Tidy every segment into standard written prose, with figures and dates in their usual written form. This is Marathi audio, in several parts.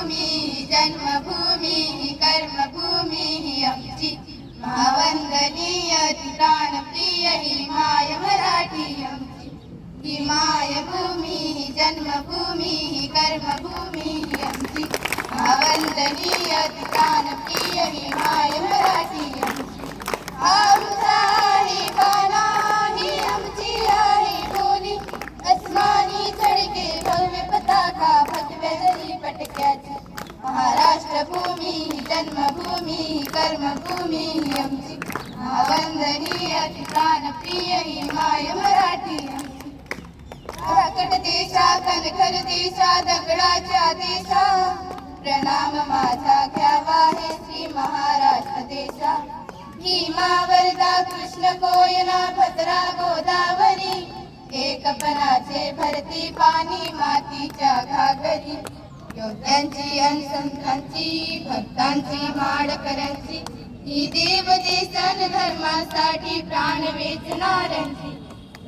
जन्मभूमी जन्मभूमी कर्मभूमी आमची महावंदनीय प्राणप्रिय ही माय मराठी आमची ही मायभूमी जन्मभूमी कर्मभूमी आमची महावंदनीय प्राणप्रिय ही माय मराठी आमची आमचा आहे बाणा ही आमची आहे बोली अस्मानी चढके भव्य पताका भगव्या जरी पटक्याची महाराष्ट्र भूमी जन्मभूमी कर्मभूमी आमची महावंदनीय प्राणप्रिय ही माय मराठी आमची राकट देशा कणखर देशा दगडाच्या देशा प्रणाम माझा घ्यावा हे श्री महाराष्ट्र देशा भीमा वर्धा कृष्ण कोयना भद्रा गोदावरी एकपणाचे भरती पाणी मातीच्या घागरी योद्ध्यांची अनुसंतांची भक्तांची माडकऱ्यांची ही देव देशान धर्मासाठी प्राण वेचणाऱ्यांची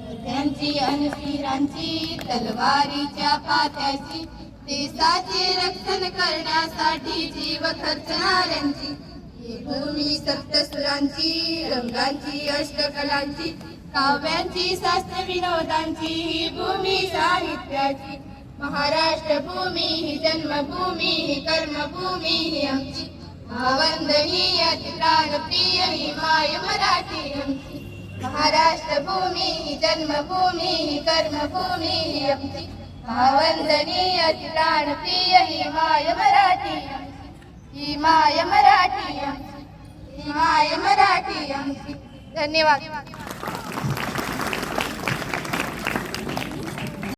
योद्ध्यांची अनुवीरांची तलवारीच्या पात्याची देशाचे रक्षण करण्यासाठी जीव खर्चणाऱ्यांची ही भूमी सप्तसुरांची रंगांची अष्टकलांची काव्यांची शास्त्र विनोदांची ही भूमी साहित्याची महाराष्ट्र भूमी ही जन्मभूमी ही कर्मभूमी ही आमची महावंदनीय प्राणप्रिय ही माय मराठी आमची महाराष्ट्र भूमी ही जन्मभूमी ही कर्मभूमी ही आमची महावंदनीय प्राणप्रिय ही माय मराठी आमची ही माय मराठी आमची ही माय मराठी आमची धन्यवाद।